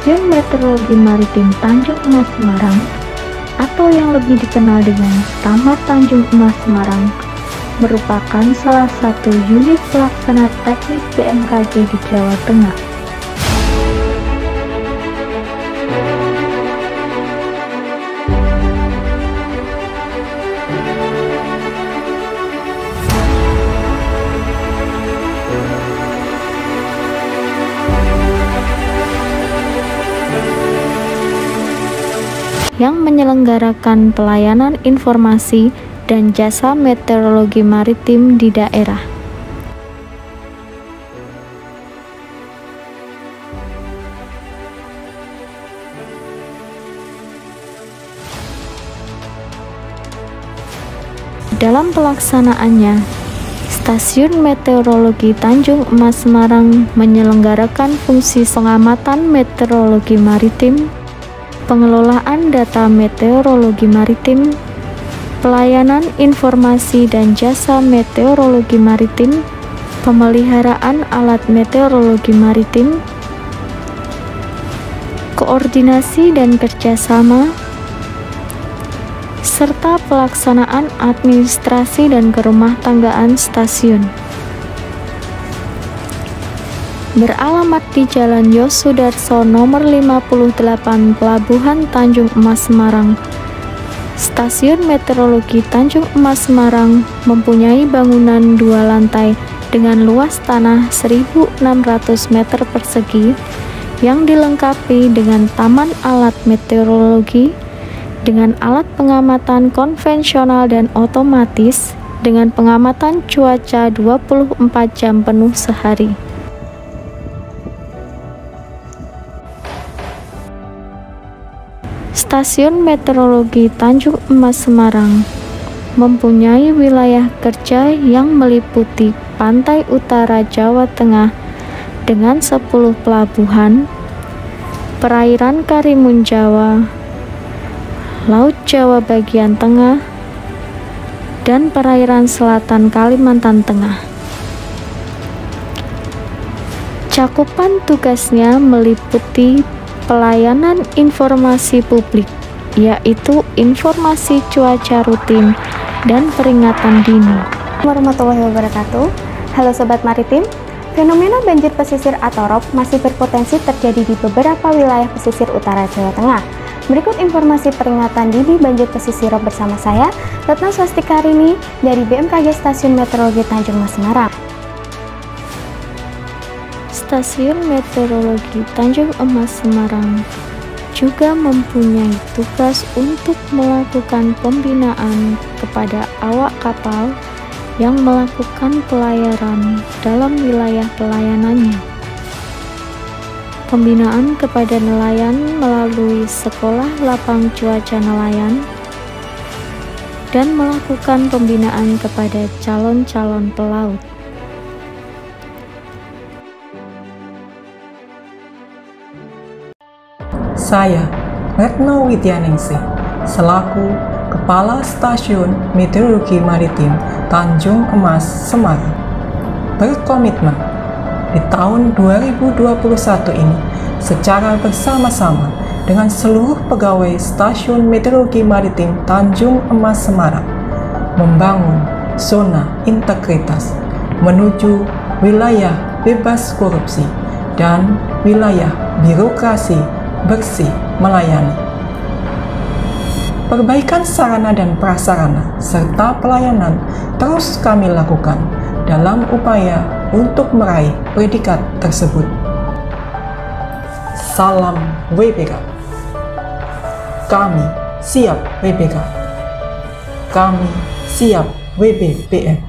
Stasiun Meteorologi Maritim Tanjung Emas Semarang atau yang lebih dikenal dengan Stamat Tanjung Emas Semarang merupakan salah satu unit pelaksana teknis BMKG di Jawa Tengah. Yang menyelenggarakan pelayanan informasi dan jasa meteorologi maritim di daerah. Dalam pelaksanaannya, Stasiun Meteorologi Tanjung Emas Semarang menyelenggarakan fungsi pengamatan meteorologi maritim, pengelolaan data meteorologi maritim, pelayanan informasi dan jasa meteorologi maritim, pemeliharaan alat meteorologi maritim, koordinasi dan kerjasama, serta pelaksanaan administrasi dan kerumah tanggaan stasiun. Beralamat di Jalan Yosudarso nomor 58 Pelabuhan Tanjung Emas Semarang. Stasiun Meteorologi Tanjung Emas Semarang mempunyai bangunan 2 lantai dengan luas tanah 1.600 meter persegi yang dilengkapi dengan taman alat meteorologi, dengan alat pengamatan konvensional dan otomatis, dengan pengamatan cuaca 24 jam penuh sehari. Stasiun Meteorologi Tanjung Emas Semarang mempunyai wilayah kerja yang meliputi pantai utara Jawa Tengah dengan 10 pelabuhan, perairan Karimun Jawa, Laut Jawa bagian tengah, dan perairan selatan Kalimantan Tengah. Cakupan tugasnya meliputi pelayanan informasi publik, yaitu informasi cuaca rutin dan peringatan dini. Warahmatullahi wabarakatuh. Halo Sobat Maritim, fenomena banjir pesisir atau ROB masih berpotensi terjadi di beberapa wilayah pesisir utara Jawa Tengah. Berikut informasi peringatan dini banjir pesisir ROB bersama saya, Retno Swastikarini dari BMKG Stasiun Meteorologi Tanjung Emas Semarang. Stasiun Meteorologi Tanjung Emas Semarang juga mempunyai tugas untuk melakukan pembinaan kepada awak kapal yang melakukan pelayaran dalam wilayah pelayanannya. Pembinaan kepada nelayan melalui Sekolah Lapang Cuaca Nelayan dan melakukan pembinaan kepada calon-calon pelaut. Saya, Retno Widyaningsih, selaku Kepala Stasiun Meteorologi Maritim Tanjung Emas Semarang, berkomitmen di tahun 2021 ini secara bersama-sama dengan seluruh pegawai Stasiun Meteorologi Maritim Tanjung Emas Semarang membangun zona integritas menuju wilayah bebas korupsi dan wilayah birokrasi bersih melayani. Perbaikan sarana dan prasarana serta pelayanan terus kami lakukan dalam upaya untuk meraih predikat tersebut. Salam WBK. Kami siap WBK. Kami siap WBPM.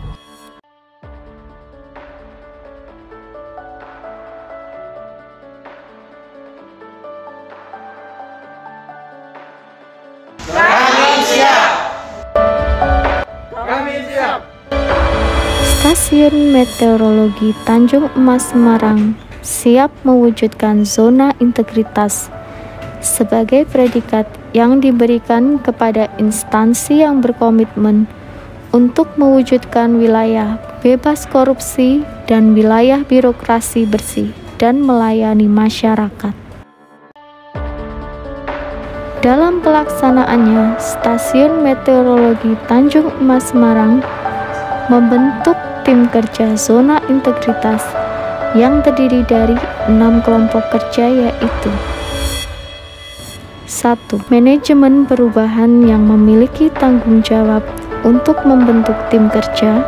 Stasiun Meteorologi Tanjung Emas Semarang siap mewujudkan zona integritas sebagai predikat yang diberikan kepada instansi yang berkomitmen untuk mewujudkan wilayah bebas korupsi dan wilayah birokrasi bersih dan melayani masyarakat. Dalam pelaksanaannya, Stasiun Meteorologi Tanjung Emas Semarang membentuk tim kerja zona integritas yang terdiri dari 6 kelompok kerja, yaitu 1. Manajemen perubahan yang memiliki tanggung jawab untuk membentuk tim kerja,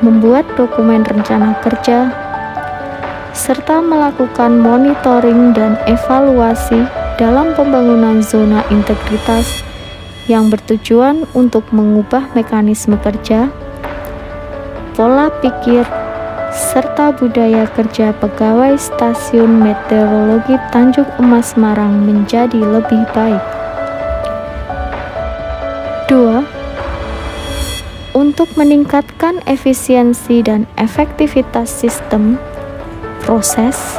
membuat dokumen rencana kerja, serta melakukan monitoring dan evaluasi dalam pembangunan zona integritas yang bertujuan untuk mengubah mekanisme kerja, pola pikir, serta budaya kerja pegawai Stasiun Meteorologi Tanjung Emas Semarang menjadi lebih baik. 2. Untuk meningkatkan efisiensi dan efektivitas sistem, proses,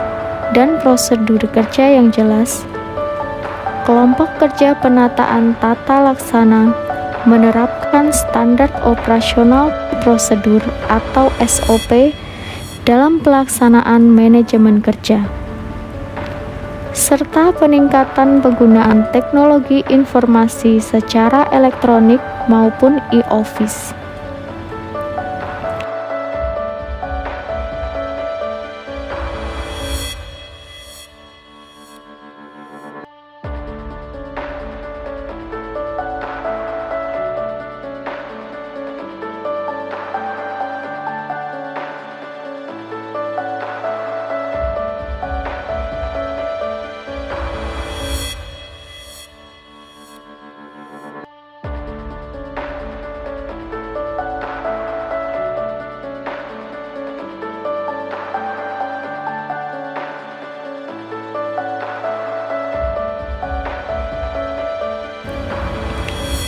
dan prosedur kerja yang jelas, kelompok kerja penataan tata laksana menerapkan standar operasional prosedur atau SOP dalam pelaksanaan manajemen kerja, serta peningkatan penggunaan teknologi informasi secara elektronik maupun e-office.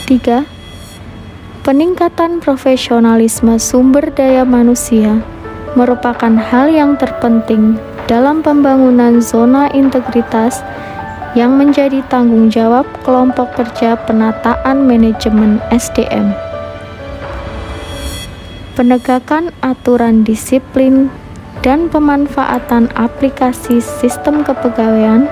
Tiga, peningkatan profesionalisme sumber daya manusia merupakan hal yang terpenting dalam pembangunan zona integritas yang menjadi tanggung jawab kelompok kerja penataan manajemen SDM. Penegakan aturan disiplin dan pemanfaatan aplikasi sistem kepegawaian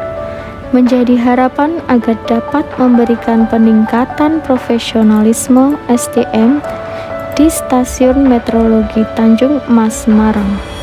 menjadi harapan agar dapat memberikan peningkatan profesionalisme SDM di Stasiun Meteorologi Tanjung Emas Semarang.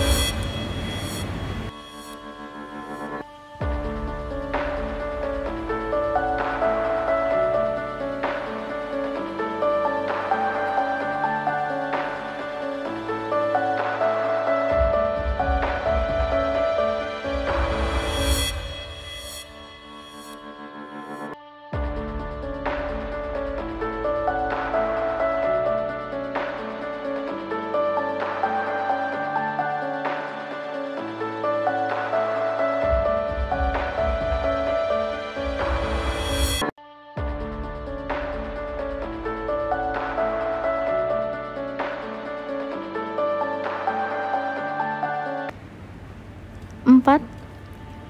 Empat,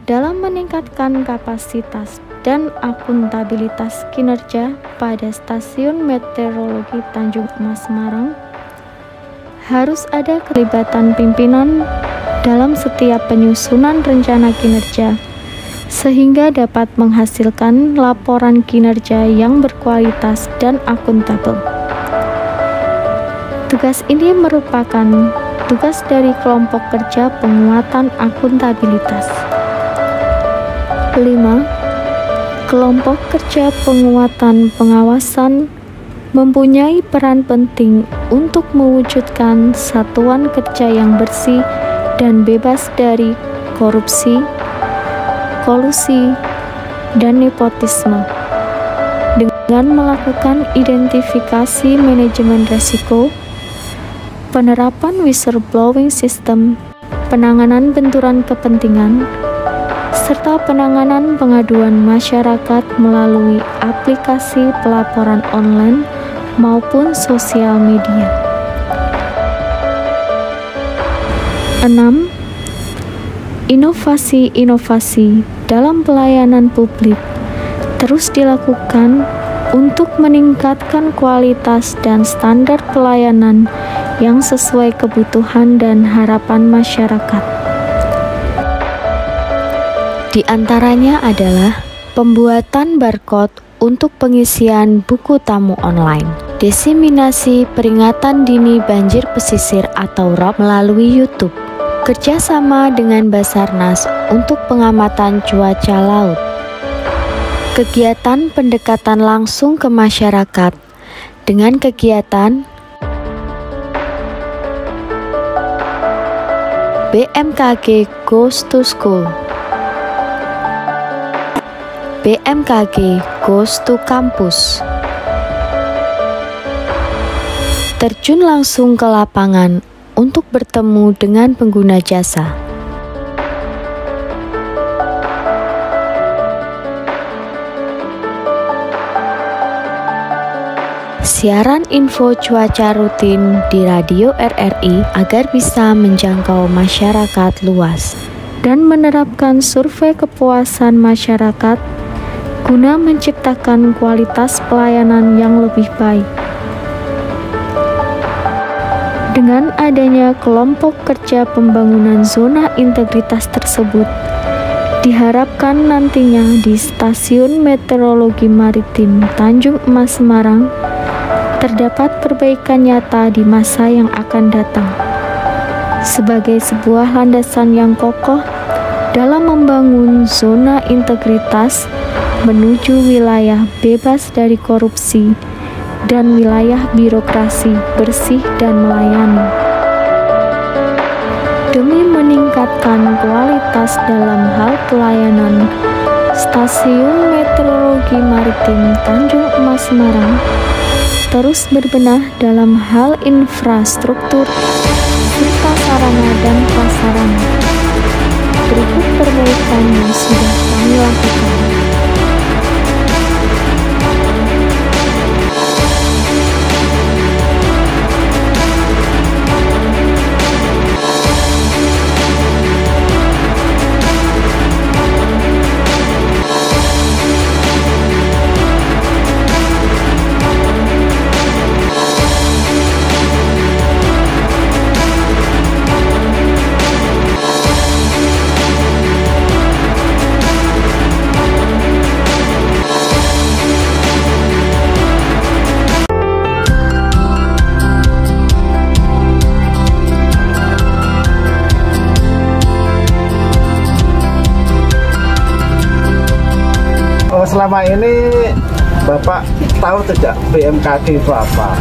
dalam meningkatkan kapasitas dan akuntabilitas kinerja pada Stasiun Meteorologi Tanjung Emas Semarang, harus ada keterlibatan pimpinan dalam setiap penyusunan rencana kinerja, sehingga dapat menghasilkan laporan kinerja yang berkualitas dan akuntabel. Tugas ini merupakan tugas dari kelompok kerja penguatan akuntabilitas. 5. Kelompok kerja penguatan pengawasan mempunyai peran penting untuk mewujudkan satuan kerja yang bersih dan bebas dari korupsi, kolusi, dan nepotisme dengan melakukan identifikasi manajemen risiko, penerapan whistleblowing system, penanganan benturan kepentingan, serta penanganan pengaduan masyarakat melalui aplikasi pelaporan online maupun sosial media. 6. Inovasi-inovasi dalam pelayanan publik terus dilakukan untuk meningkatkan kualitas dan standar pelayanan yang sesuai kebutuhan dan harapan masyarakat. Di antaranya adalah Pembuatan barcode untuk pengisian buku tamu online. Diseminasi peringatan dini banjir pesisir atau ROP melalui YouTube. Kerjasama dengan Basarnas untuk pengamatan cuaca laut. Kegiatan pendekatan langsung ke masyarakat dengan kegiatan BMKG Goes to School, BMKG Goes to Campus. Terjun langsung ke lapangan untuk bertemu dengan pengguna jasa. Siaran info cuaca rutin di Radio RRI agar bisa menjangkau masyarakat luas dan menerapkan survei kepuasan masyarakat guna menciptakan kualitas pelayanan yang lebih baik. Dengan adanya kelompok kerja pembangunan zona integritas tersebut, diharapkan nantinya di Stasiun Meteorologi Maritim Tanjung Emas Semarang terdapat perbaikan nyata di masa yang akan datang sebagai sebuah landasan yang kokoh dalam membangun zona integritas menuju wilayah bebas dari korupsi dan wilayah birokrasi bersih dan melayani. Demi meningkatkan kualitas dalam hal pelayanan, Stasiun Meteorologi Maritim Tanjung Emas Semarang terus berbenah dalam hal infrastruktur serta sarana dan prasarana. Berikut perbaikan yang sudah kami lakukan. Selama ini Bapak tahu tidak BMKG itu apa?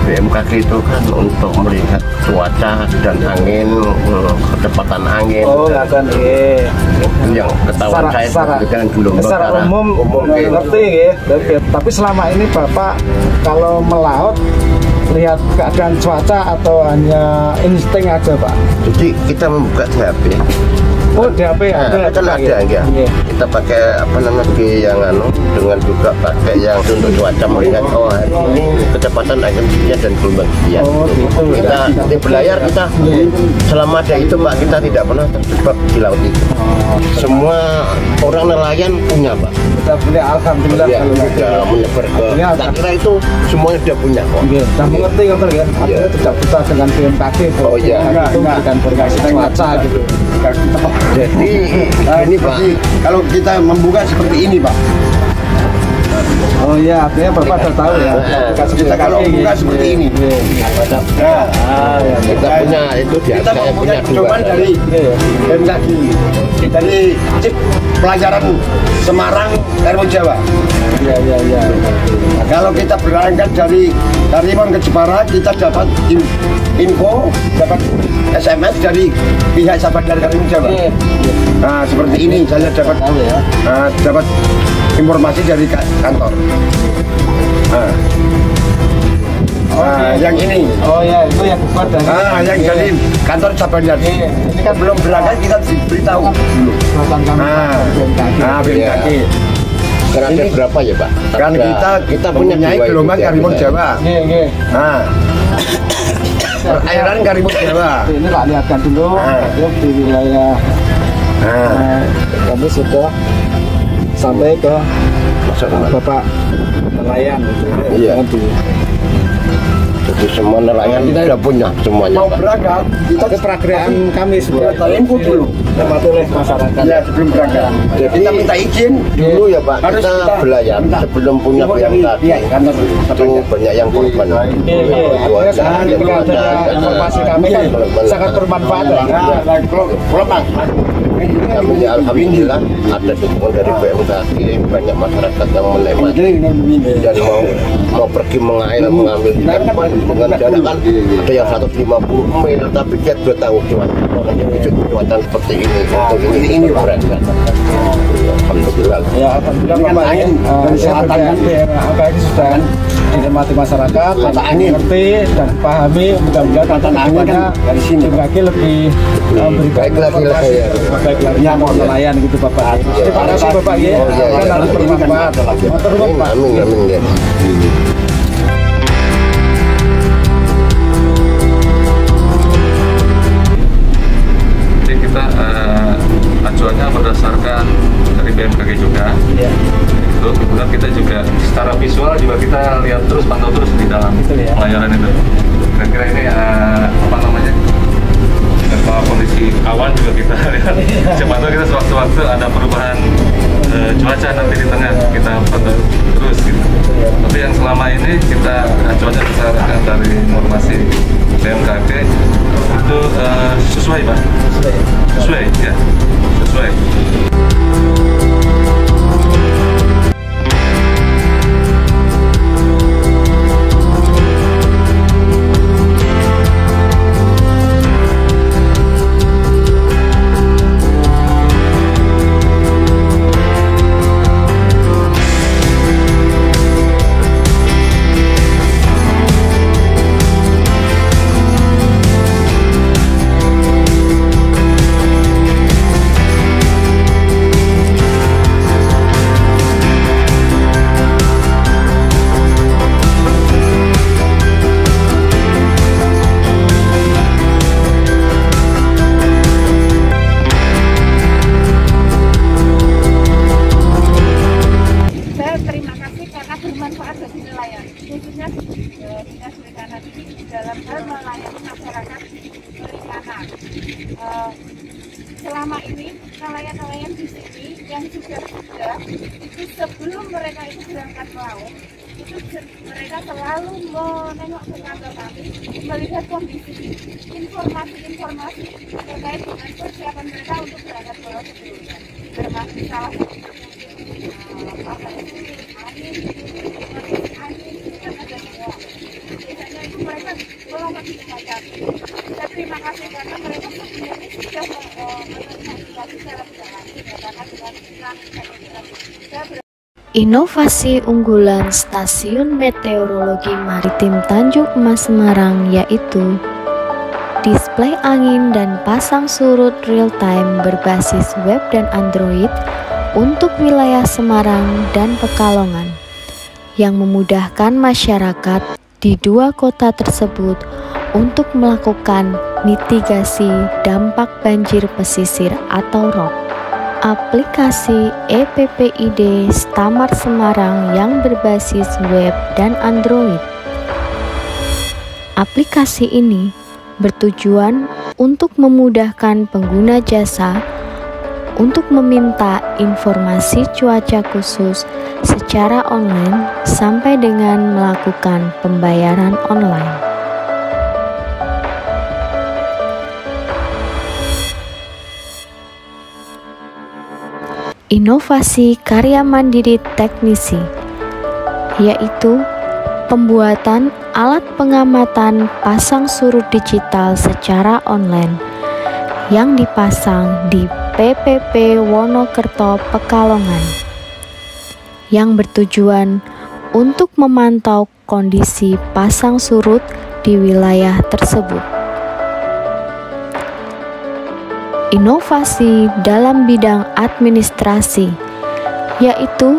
BMKG itu kan untuk melihat cuaca dan angin, kecepatan angin. Oh, nggak kan? Yang ketahuan saya dengan gelombang secara umum ngerti ya. Tapi selama ini Bapak kalau melaut lihat keadaan cuaca atau hanya insting aja, Pak? Jadi kita membuka di HP. Oh, di HP ada. Kan ada ya. Kita pakai apa namanya yang dengan juga pakai yang untuk cuaca melihat hari ini kecepatan angin sekian dan gelombang sekian. Oh, gitu. Kita di berlayar kita selama ada itu Pak, kita tidak pernah terjebak di laut itu. Semua orang nelayan punya Pak. Kita punya, alhamdulillah. Ya, sudah menyebar ke. Tak kira itu semuanya sudah punya kok. Sudah mengerti kan ya? Artinya tidak bisa dengan BMKG. Oh iya. Itu bukan berkaitan cuaca gitu. Jadi ini Pak, kalau kita membuka seperti ini Pak. Oh iya, artinya Bapak sudah tahu ya. Kita kalau membuka seperti ini. Kita punya itu dia. Kita mempunyai pedoman dari BMKG, dari Cip Pelajaran Semarang RW Jawa. Iya. Nah, kalau kita berangkat dari Karimun ke Jepara, kita dapat info, dapat SMS dari pihak sahabat dari Karimun Jawa. Nah, seperti ini saya dapat dapat informasi dari kantor. Yang ini. Oh ya, itu yang buat dari. Yang dari kantor cabangnya. Ini kan belum berangkat, kita diberitahu dulu. BMKG. Karena ada berapa ya Pak? Kan kita punya gelombang Karimun Jawa. Perairan Karimun Jawa. Ini Pak lihatkan dulu di wilayah. Kami sudah sampai ke Bapak nelayan. Iya. Jadi semua nelayan sudah punya semuanya. Mau berangkat, kita Itu perakraan kami kita info dulu. oleh masyarakat. Ya sebelum berangkat. Jadi Kita minta izin dulu ya Pak, Harus kita kita belajar minta sebelum punya info dari BMKG pihak kantor itu katanya. banyak yang korban. Informasi kami kan sangat bermanfaat. Nah, kalau Pak, Tapi alhamdulillah ada dukungan dari BMKG, banyak masyarakat yang menikmati dan mau pergi mengambil ikan dengan dana kan ada yang 150 mil tapi dia 2 tahun cuaca seperti ini untuk ini berangkat. Alhamdulillah. Ya, alhamdulillah Ini kan Bapak angin dari selatan kan. BMKG sudah dinikmati masyarakat, Mata angin. mengerti dan pahami. Mudah-mudahan Mata angin kan dari sini. BMKG lebih memberikan Baik lagi lah ya. baik lagi Ya, mohon nelayan gitu Bapak. Terima kasih Bapak ya. Oh, iya, Kan iya. harus bermanfaat. Matur nuwun, Amin, Pak. amin, amin ya. Jadi kita acuannya berdasarkan dari BMKG juga. Itu kemudian kita juga secara visual juga kita lihat terus, pantau terus di dalam ya. pelayaran itu. Kira-kira ini apa namanya? Kalau kondisi awan juga kita lihat. Siapa tahu kita sewaktu-waktu ada perubahan cuaca nanti di tengah, kita pantau terus gitu. Tapi yang selama ini kita acuannya berdasarkan dari informasi BMKG itu sesuai Pak. Sesuai ya, sesuai. Saya terima kasih karena bermanfaat bagi nelayan, khususnya Dinas Perikanan ini dalam hal melayani masyarakat perikanan. Selama ini nelayan-nelayan di sini yang sudah itu sebelum mereka itu berangkat ke laut, itu mereka selalu menengok ke kantor kami melihat kondisi informasi terkait dengan persiapan mereka untuk berangkat ke laut sebelumnya. Termasuk salah satu apa itu angin kan ada semua. Biasanya itu mereka melompat di tempat kami. Saya terima kasih karena mereka sebenarnya sudah menginvestasi secara tidak langsung ya, karena dengan saya Inovasi unggulan Stasiun Meteorologi Maritim Tanjung Emas Semarang yaitu display angin dan pasang surut real time berbasis web dan Android untuk wilayah Semarang dan Pekalongan yang memudahkan masyarakat di 2 kota tersebut untuk melakukan mitigasi dampak banjir pesisir atau ROP. Aplikasi EPPID Stamar Semarang yang berbasis web dan Android. Aplikasi ini bertujuan untuk memudahkan pengguna jasa untuk meminta informasi cuaca khusus secara online sampai dengan melakukan pembayaran online. Inovasi karya mandiri teknisi, yaitu pembuatan alat pengamatan pasang surut digital secara online yang dipasang di PPP Wonokerto Pekalongan yang bertujuan untuk memantau kondisi pasang surut di wilayah tersebut. Inovasi dalam bidang administrasi, yaitu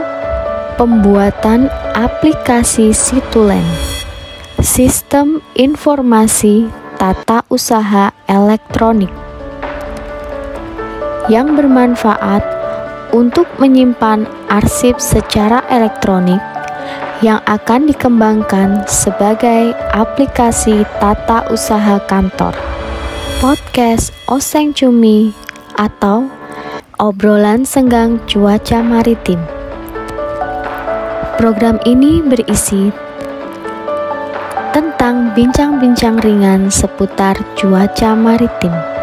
pembuatan aplikasi Situlen, sistem informasi tata usaha elektronik yang bermanfaat untuk menyimpan arsip secara elektronik yang akan dikembangkan sebagai aplikasi tata usaha kantor. Podcast Oseng Cumi atau obrolan senggang cuaca maritim. Program ini berisi tentang bincang-bincang ringan seputar cuaca maritim.